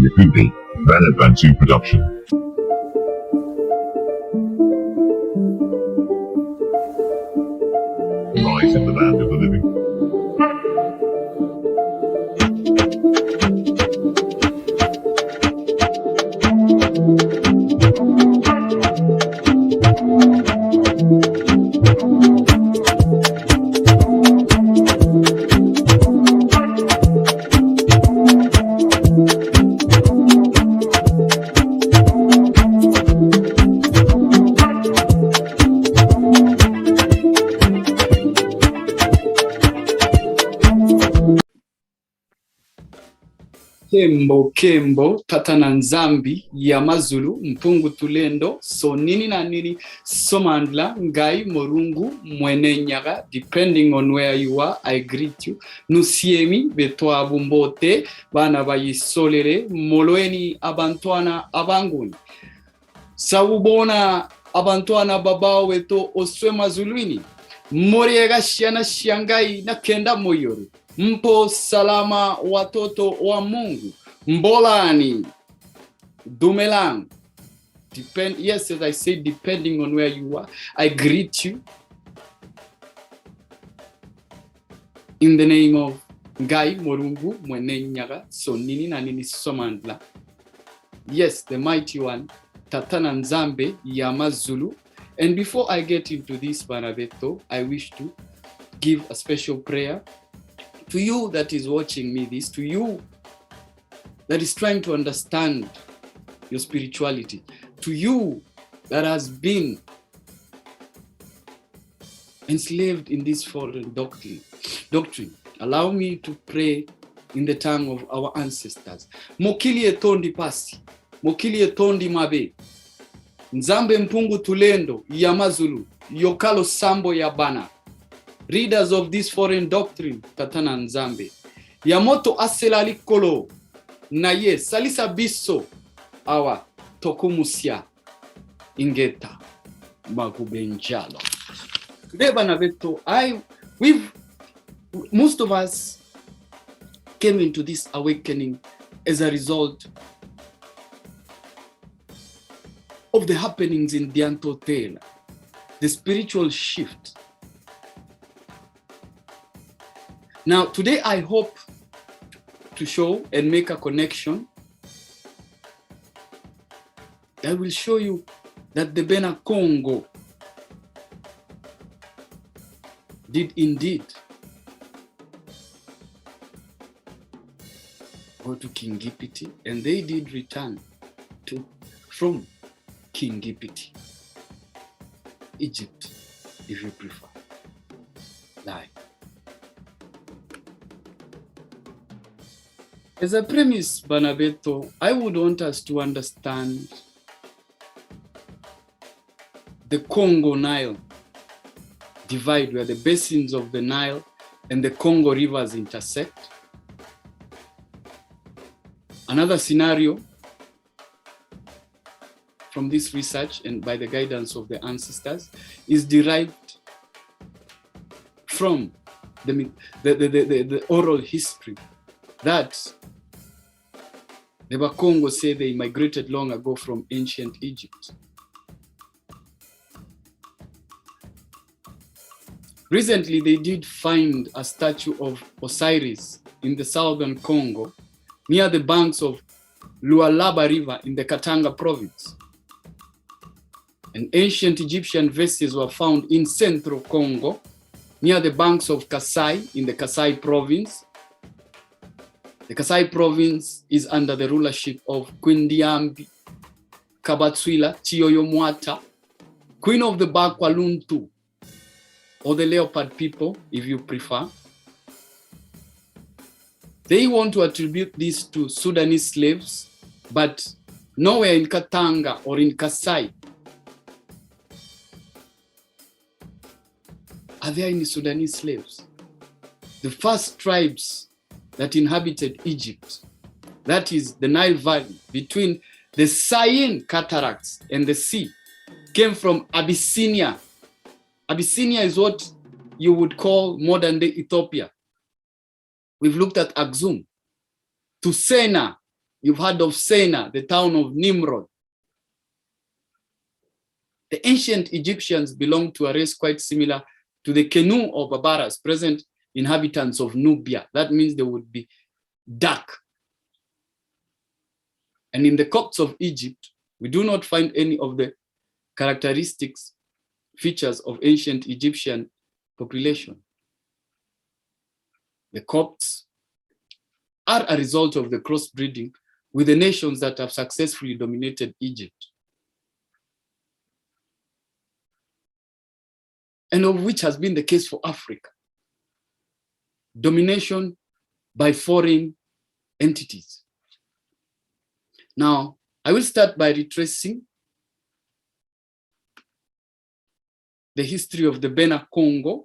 Yakubibanabantu production. Rise in the land of the living. Kembo tatana nzambi ya mazulu mpungu tulendo so nini na nini somandla ngai morungu mwene nyaga depending on where you are. I greet you nusiemi betwa bumbote bana bayisolere moloeni abantuana abanguni sawubona abantuana babao weto oswe mazulwini moriega shiana shiangai na kenda moyoru. Mpo salama watoto wa Mungu. Mbolani. Dumelang. Yes, as I said, depending on where you are, I greet you. In the name of Ngai Morungu Mwene Nyaga so nini na nini somandla. Yes, the mighty one, Tatana Nzambe Yamazulu. And before I get into this Banabeto, I wish to give a special prayer to you that is watching me this, to you that is trying to understand your spirituality, to you that has been enslaved in this foreign doctrine. Allow me to pray in the tongue of our ancestors. Mokili etondi pasi, mokili etondi mabe, nzambe mpungu tulendo, yamazulu, yokalo sambo ya bana. Readers of this foreign doctrine, Tatana Nzambe. Yamoto aselali kolo. Na ye, salisa biso. Awa, tokumusia. Ingeta. Magubenjalo. Today, Banabeto, most of us came into this awakening as a result of the happenings in the Ntotela. The spiritual shift. Now, today I hope to show and make a connection. I will show you that the Bakongo did indeed go to King Gipiti, and they did return from King Gipiti, Egypt, if you prefer. Lie. As a premise, Banabeto, I would want us to understand the Congo-Nile divide, where the basins of the Nile and the Congo rivers intersect. Another scenario from this research and by the guidance of the ancestors is derived from the oral history that the Bakongo say they migrated long ago from ancient Egypt. Recently, they did find a statue of Osiris in the southern Congo, near the banks of Lualaba River in the Katanga province. And ancient Egyptian vessels were found in central Congo, near the banks of Kasai in the Kasai province. The Kasai province is under the rulership of Queen Diambi Kabatswila Chiyoyomwata, Queen of the Bakwaluntu, or the Leopard people, if you prefer. They want to attribute this to Sudanese slaves, but nowhere in Katanga or in Kasai are there any Sudanese slaves. The first tribes that inhabited Egypt, that is the Nile Valley, between the Sayin cataracts and the sea, came from Abyssinia. Abyssinia is what you would call modern-day Ethiopia. We've looked at Axum, Tusena, You've heard of Sena, the town of Nimrod. The ancient Egyptians belonged to a race quite similar to the Kenu or Barbaras, present inhabitants of Nubia. That means they would be dark. And in the Copts of Egypt, we do not find any of the characteristics, features of ancient Egyptian population. The Copts are a result of the crossbreeding with the nations that have successfully dominated Egypt, and of which has been the case for Africa. Domination by foreign entities. Now, I will start by retracing the history of the Bakongo.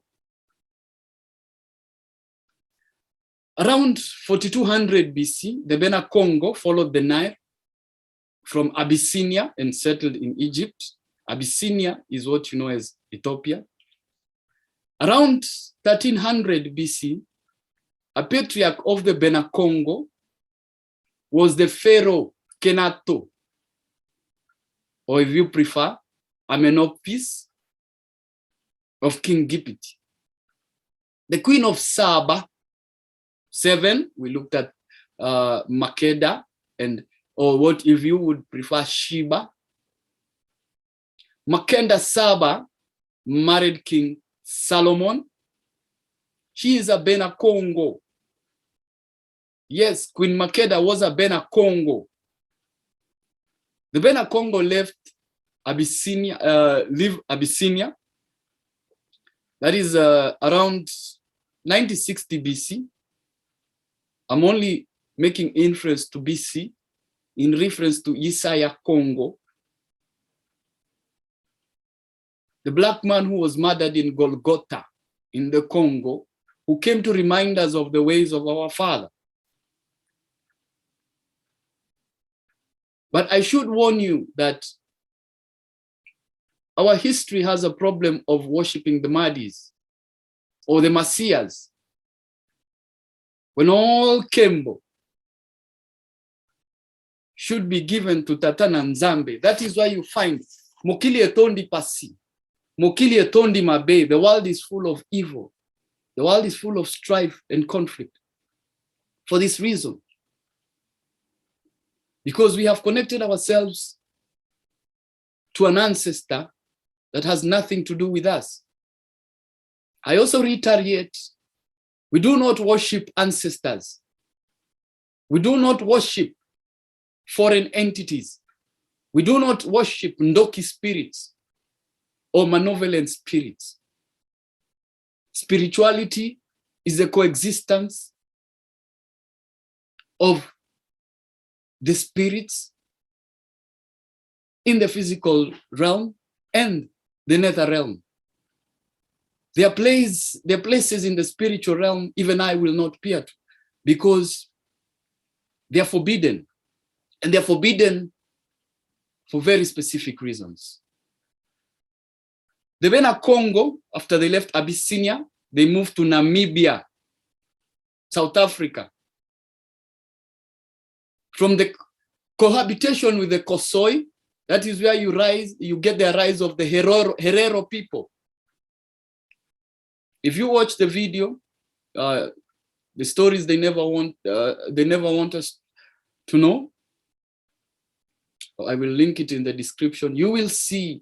Around 4200 BC, the Bakongo followed the Nile from Abyssinia and settled in Egypt. Abyssinia is what you know as Ethiopia. Around 1300 BC, a patriarch of the Bakongo was the pharaoh KENATU, or if you prefer, Amenophis of King Gipiti. The queen of Saba, 7, we looked at Makeda, and or what if you would prefer Sheba. Makeda Saba married King Solomon. She is a Bakongo. Yes, Queen Makeda was a Bakongo. The Bakongo left Abyssinia, Abyssinia. That is around 9060 BC. I'm only making inference to BC in reference to Isaiah Congo, the black man who was murdered in Golgotha in the Congo, who came to remind us of the ways of our Father. But I should warn you that our history has a problem of worshiping the Madis or the Messiahs. When all Kembo should be given to Tatana Nzambe. That is why you find MOKILI ETONDI PASI, MOKILI ETONDI MABE. The world is full of evil. The world is full of strife and conflict. For this reason, because we have connected ourselves to an ancestor that has nothing to do with us. I also reiterate, we do not worship ancestors. We do not worship foreign entities. We do not worship Ndoki spirits or malevolent spirits. Spirituality is a coexistence of the spirits in the physical realm and the nether realm. There are places in the spiritual realm even I will not peer to, because they are forbidden. And they're forbidden for very specific reasons. The Bakongo, after they left Abyssinia, they moved to Namibia, South Africa. From the cohabitation with the Kosoi, that is where you get the rise of the Herero people. If you watch the video, the stories they never want us to know, I will link it in the description. You will see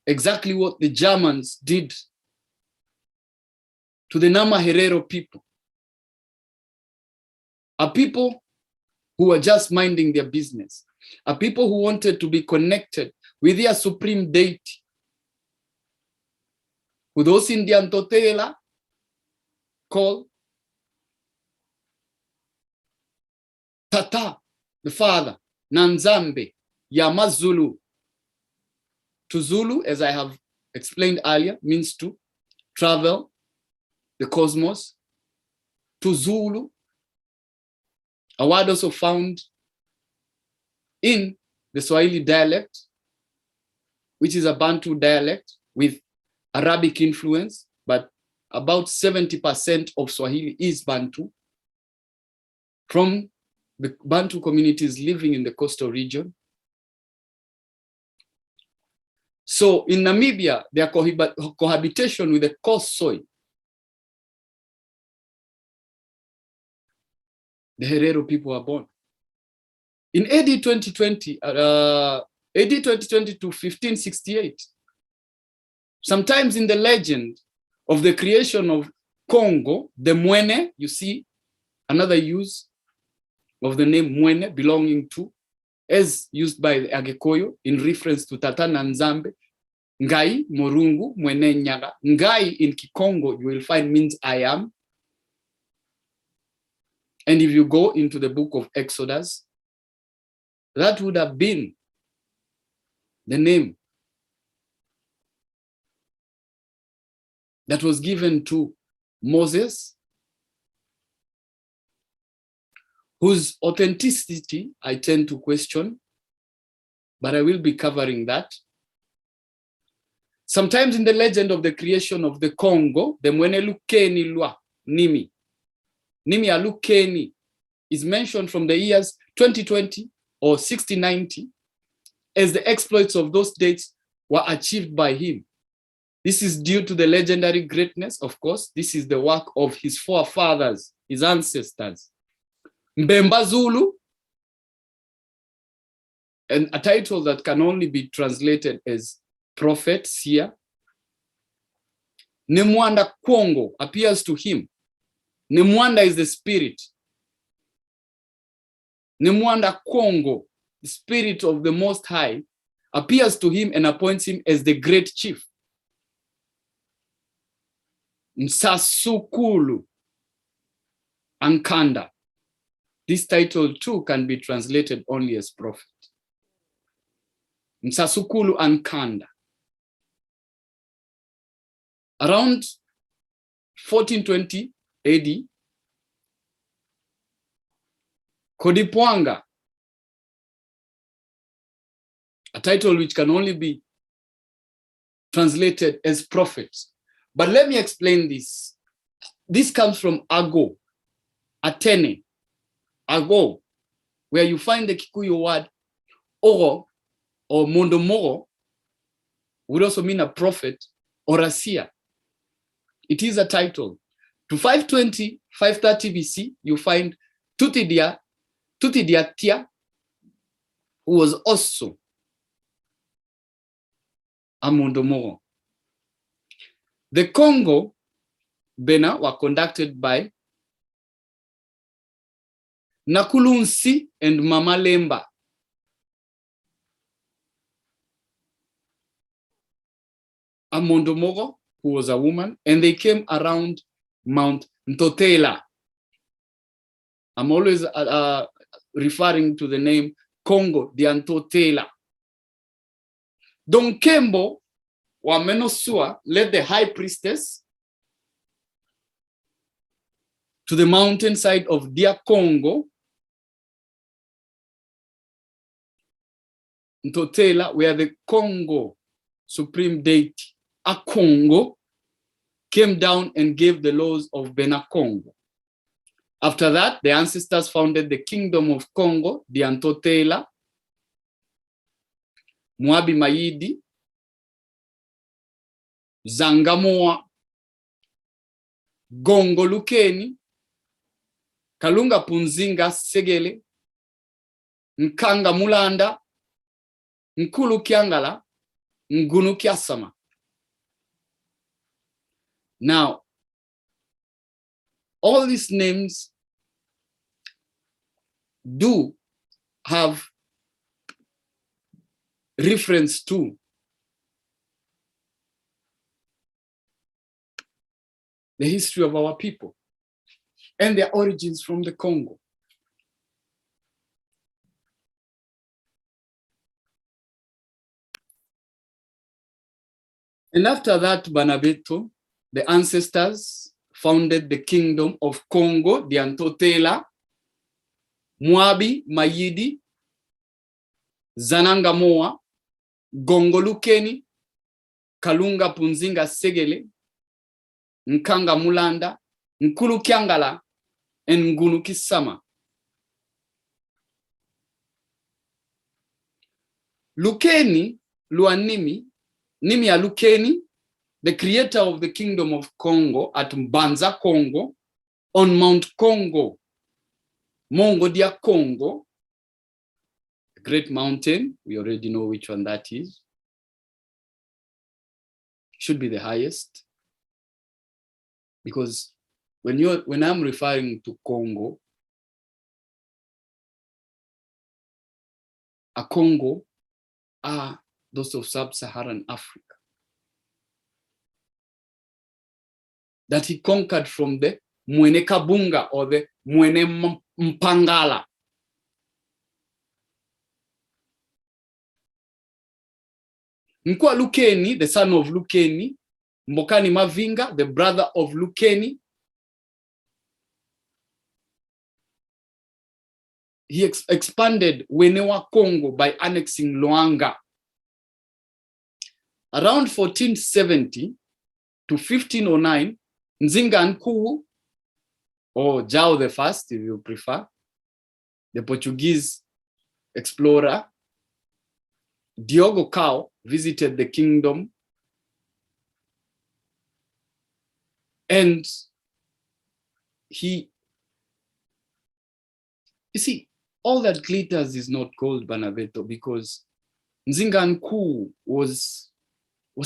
exactly what the Germans did to the Nama Herero people. A people who were just minding their business. A people who wanted to be connected with their supreme deity. Who those in the Ntotela call Tata, the father, Nanzambe, Yamazulu. To Zulu, as I have explained earlier, means to travel the cosmos. To Zulu, a word also found in the Swahili dialect, which is a Bantu dialect with Arabic influence, but about 70% of Swahili is Bantu. From the Bantu communities living in the coastal region. So in Namibia, their cohabitation with the coast soil, the Herero people are born. In AD 2020, AD 2020 to 1568, sometimes in the legend of the creation of Kongo, the Mwene, you see another use of the name Mwene belonging to, as used by the Agekoyo in reference to Tatana Nzambe, Ngai, Morungu, Mwene Nyaga. Ngai in Kikongo, you will find means I am. And if you go into the book of Exodus, that would have been the name that was given to Moses, whose authenticity I tend to question, but I will be covering that. Sometimes in the legend of the creation of the Kongo, the Mwene Lukeni Lwa Nimi, Nimi Alukeni, is mentioned from the years 2020 or 1690 as the exploits of those dates were achieved by him. This is due to the legendary greatness, of course. This is the work of his forefathers, his ancestors. Mbemba Zulu, and a title that can only be translated as prophet, seer. Nemwanda Kongo appears to him. Nemwanda is the spirit. Nemwanda Kongo, the spirit of the Most High, appears to him and appoints him as the great chief. Msasukulu Ankanda. This title too can be translated only as prophet. Msasukulu Ankanda. Around 1420 AD, Kodipwanga, a title which can only be translated as prophet. But let me explain this. This comes from Ago, Atene, Ago, where you find the Kikuyu word Oro or Mondomoro would also mean a prophet or a seer. It is a title. To 520, 530 BC, you find Tutidia Tia, who was also a Mondomoro. The Kongo Bena were conducted by Nakulunsi and Mama Lemba. A Mondomoro, who was a woman, and they came around Mount Ntotela. I'm always referring to the name Kongo, the Ntotela. Donkembo wa Menosua led the high priestess to the mountainside of Dia Kongo, Ntotela, where the Kongo supreme deity, Akongo, came down and gave the laws of Benakongo. After that, the ancestors founded the kingdom of Kongo, the Ntotela, Mwabi Mayidi, Zangamoa, Gongo Lukeni, Kalunga Punzinga Segele, Nkanga Mulanda, Nkulu Kiangala, Ngunu Kiasama. Now, all these names do have reference to the history of our people and their origins from the Congo. And after that, Banabeto, the ancestors founded the kingdom of Kongo, the Ntotela, Mwabi Mayidi, Zanangamoa, Gongolukeni, Kalunga Punzinga Segele, Nkanga Mulanda, Nkulu Kiangala, and Ngunu Kisama. Lukeni, Luanimi, Nimia Lukeni, the creator of the kingdom of Congo at Mbanza, Congo, on Mount Congo, Mongo dia Congo, a great mountain. We already know which one that is. Should be the highest. Because when I'm referring to Congo, a Congo are those of sub-Saharan Africa that he conquered from the Mwene Kabunga or the Mwene Mpangala. Nkwa Lukeni, the son of Lukeni, Mbokani Mavinga, the brother of Lukeni, he expanded Wenewa Congo by annexing Luanga. Around 1470 to 1509, Nzinga Nkuu, or Jao the First, if you prefer, the Portuguese explorer, Diogo Cao visited the kingdom, and you see, all that glitters is not gold, Banaveto, because Nzinga Nkuu was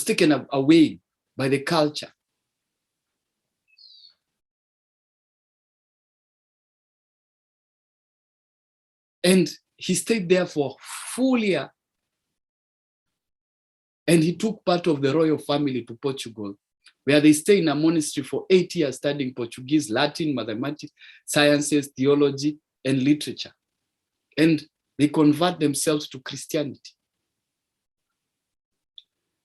taken away by the culture. And he stayed there for a full year. And he took part of the royal family to Portugal, where they stay in a monastery for 8 years studying Portuguese, Latin, mathematics, sciences, theology, and literature. And they convert themselves to Christianity.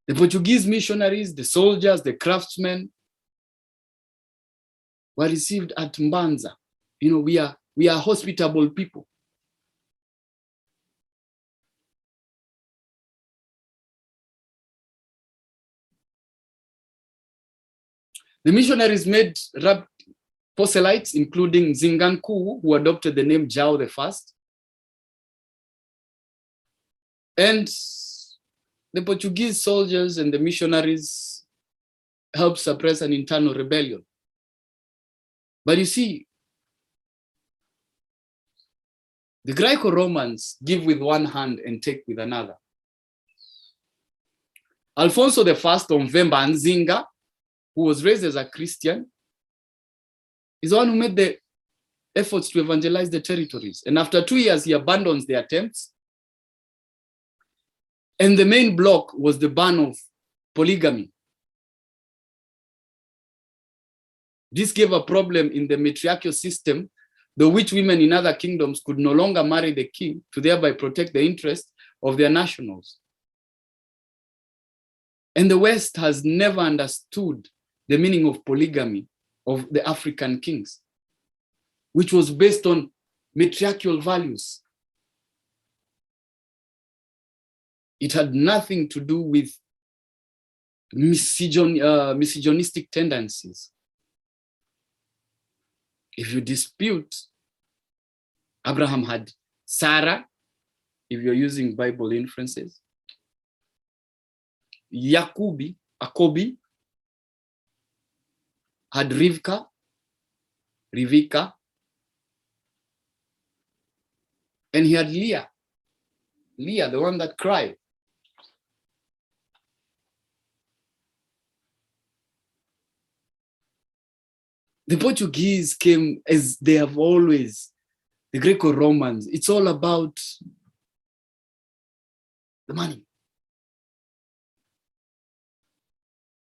The Portuguese missionaries, the soldiers, the craftsmen were received at Mbanza. You know, we are hospitable people. The missionaries made proselytes, including Nzinga Nkuu, who adopted the name Jao the First. And the Portuguese soldiers and the missionaries helped suppress an internal rebellion. But you see, the Greco-Romans give with one hand and take with another. Alfonso I Mvemba Nzinga, who was raised as a Christian, is the one who made the efforts to evangelize the territories. And after 2 years, he abandons the attempts. And the main block was the ban of polygamy. This gave a problem in the matriarchal system, though which women in other kingdoms could no longer marry the king to thereby protect the interests of their nationals. And the West has never understood the meaning of polygamy of the African kings, which was based on matriarchal values. It had nothing to do with misogynistic tendencies. If you dispute, Abraham had Sarah, if you're using Bible inferences, Yakobi had Rivka, and he had Leah, the one that cried. The Portuguese came, as they have always, the Greco-Romans, it's all about the money.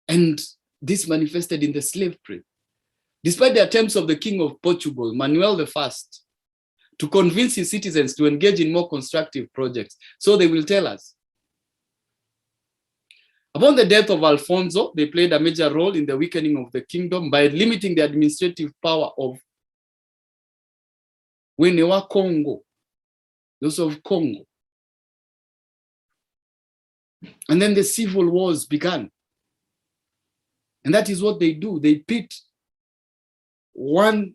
And this manifested in the slave trade. Despite the attempts of the King of Portugal, Manuel I, to convince his citizens to engage in more constructive projects, so they will tell us. Upon the death of Alfonso, they played a major role in the weakening of the kingdom by limiting the administrative power of Wenewa Congo, those of Congo. And then the civil wars began. And that is what they do. They pit one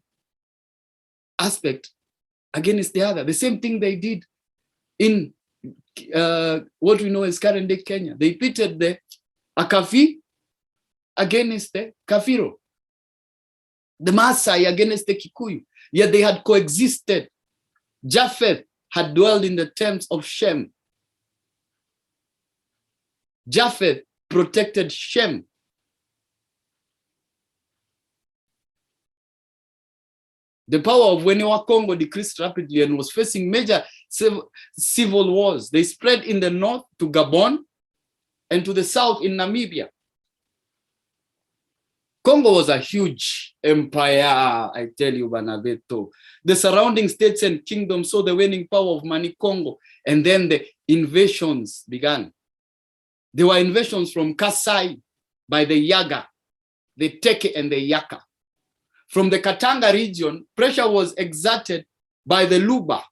aspect against the other. The same thing they did in what we know as current day Kenya. They pitted the Akafi against the Kafiro, the Maasai against the Kikuyu, yet they had coexisted. Japheth had dwelled in the terms of Shem. Japheth protected Shem. The power of Wenewa Congo decreased rapidly and was facing major civil wars. They spread in the north to Gabon and to the south in Namibia. Congo was a huge empire, I tell you, Banabeto. The surrounding states and kingdoms saw the waning power of Mani Congo, and then the invasions began. There were invasions from Kasai by the Yaga, the Teke, and the Yaka. From the Katanga region, pressure was exerted by the Luba,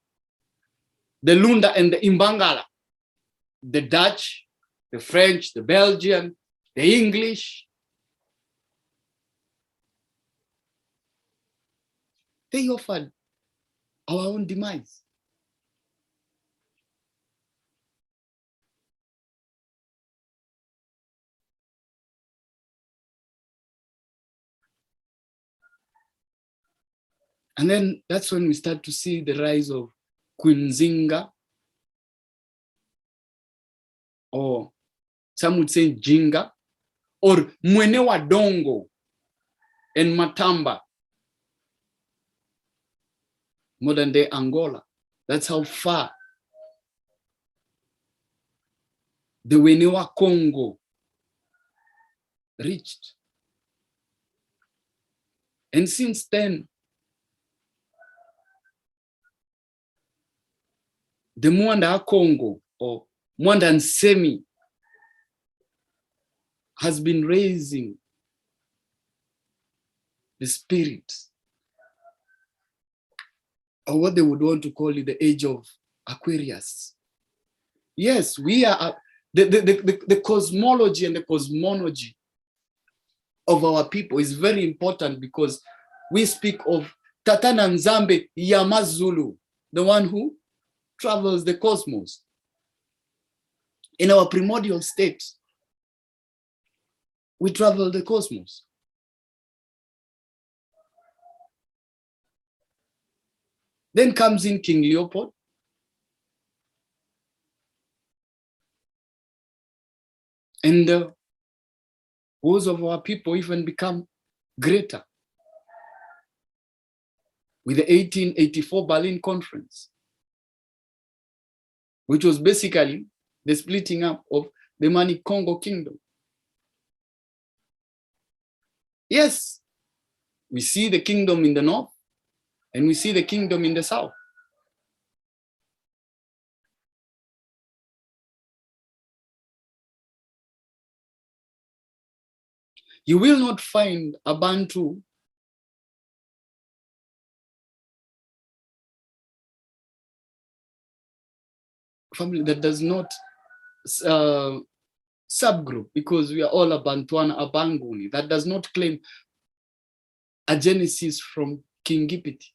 the Lunda, and the Imbangala. The Dutch, the French, the Belgian, the English. They offered our own demise. And then that's when we start to see the rise of Queen Zinga, or some would say Jinga, or Mwenewa Dongo and Matamba, modern day Angola. That's how far the Wenewa Congo reached. And since then, the Mwanda Congo, or Mwanda Nsemi, has been raising the spirit, or what they would want to call it, the age of Aquarius. Yes, we are the cosmology and the cosmology of our people is very important, because we speak of Tatana Nzambe Yamazulu, the one who travels the cosmos. In our primordial state, we travel the cosmos. Then comes in King Leopold. And the wars of our people even become greater. With the 1884 Berlin Conference, which was basically the splitting up of the Mani Congo Kingdom. Yes, we see the kingdom in the north, and we see the kingdom in the south. You will not find a Bantu family that does not subgroup, because we are all a Bantuana, a Banguni, that does not claim a genesis from King Gipiti.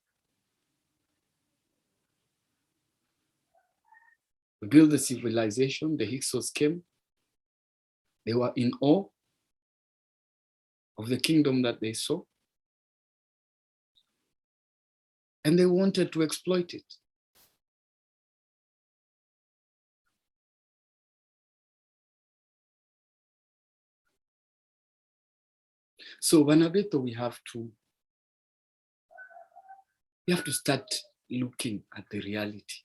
We built the civilization, the Hyksos came, they were in awe of the kingdom that they saw, and they wanted to exploit it. So Banabeto, we have to start looking at the reality.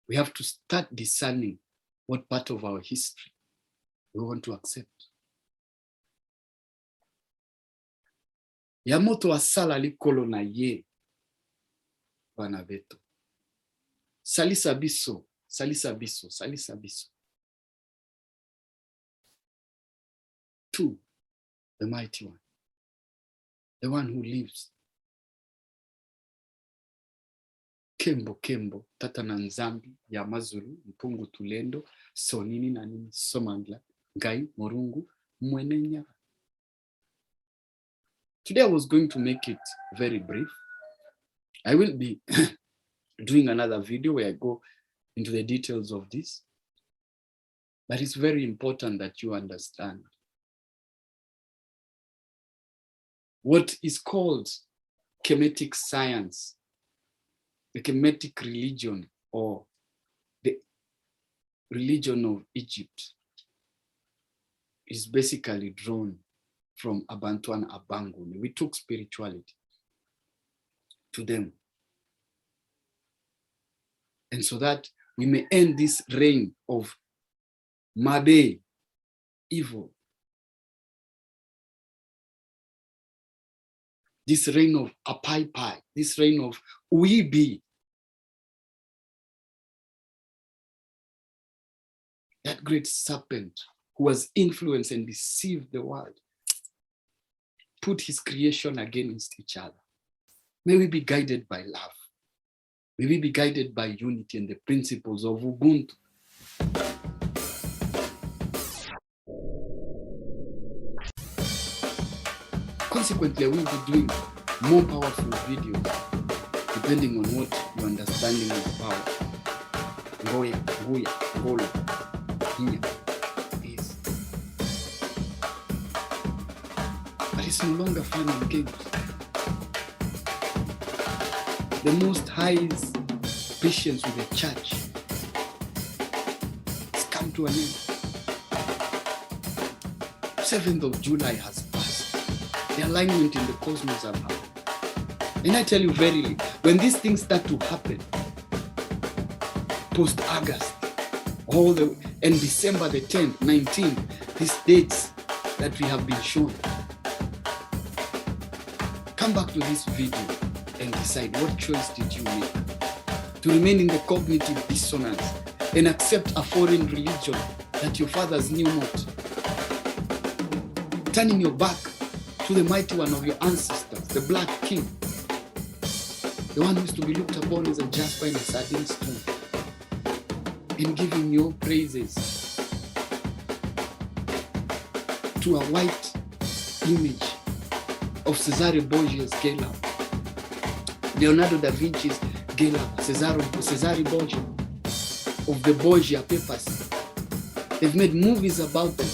We have to start discerning what part of our history we want to accept. Yamoto asala likolo na ye, Banabeto. Salisa biso, salisa biso, salisa biso. To the mighty one, the one who lives. Kembo kembo, tatana nzambi, yamazulu, mpungu tulendo, sonini nanini, somangla, gai, morungu, mwenenya. Today I was going to make it very brief. I will be doing another video where I go into the details of this. But it's very important that you understand what is called Kemetic science, the Kemetic religion, or the religion of Egypt, is basically drawn from Abantu and Abanguni. We took spirituality to them. And so that we may end this reign of Mabe, evil, this reign of Apaipai, this reign of Uibi, that great serpent who has influenced and deceived the world, put his creation against each other. May we be guided by love. May we be guided by unity and the principles of Ubuntu. Consequently, I will be doing more powerful videos depending on what your understanding of power, Ngoya, Nguya, Ngolo, Hinya is. But it's no longer fun and games. The Most High's patience with the church has come to an end. 7th of July has passed. The alignment in the cosmos have happened. And I tell you verily, when these things start to happen, post-August, and December the 10th, 19th, these dates that we have been shown, come back to this video and decide what choice did you make to remain in the cognitive dissonance and accept a foreign religion that your fathers knew not, turning your back to the mighty one of your ancestors, the Black King, the one who is to be looked upon as a jasper in a sardine stone, and giving your praises to a white image of Cesare Borgia's Gela, Leonardo da Vinci's Gela, Cesare Borgia, of the Borgia papers. They've made movies about them.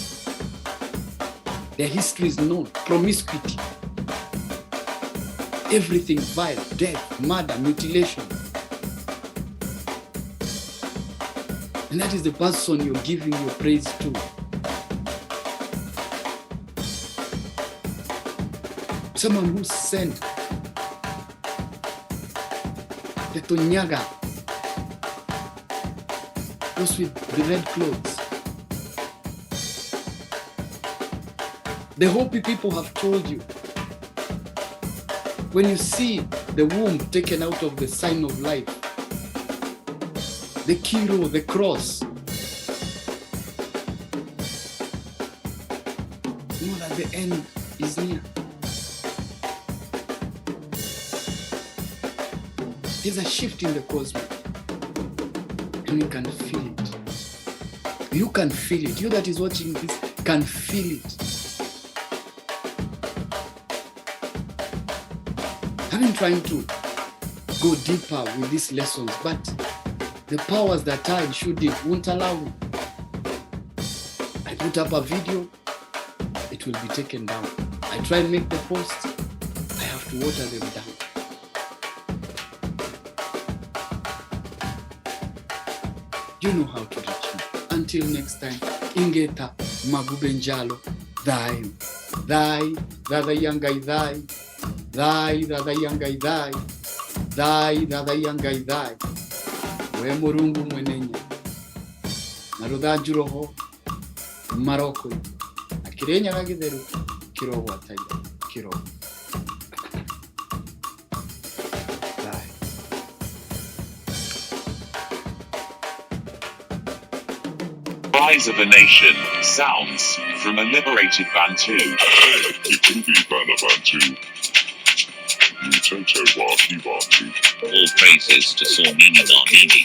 Their history is known. Promiscuity, everything vile, death, murder, mutilation. And that is the person you're giving your praise to. Someone who sent the Tonyaga, those with the red clothes. The Hopi people have told you, when you see the womb taken out of the sign of life, the kiro, the cross, know that the end is near. There's a shift in the cosmos, and you can feel it. You can feel it. You that is watching this can feel it. I've been trying to go deeper with these lessons, but the powers that are shooting won't allow me. I put up a video, it will be taken down. I try and make the posts, I have to water them down. You know how to reach me. Until next time, Ingeta Magubenjalo, thy, Dada Yangai, thy, Dada Yangai, thy, Dada Yangai, thy. We Murungu mwenenye. Naruda juroho, Maroko. Akirenya kagideru, kiroho ataya, kiroho. Rise of a Nation, sounds from a liberated Bantu. Yakubibanabantu. Ntotela. All praises to Sornini Narnini.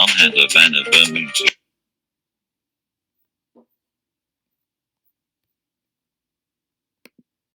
Amenophis.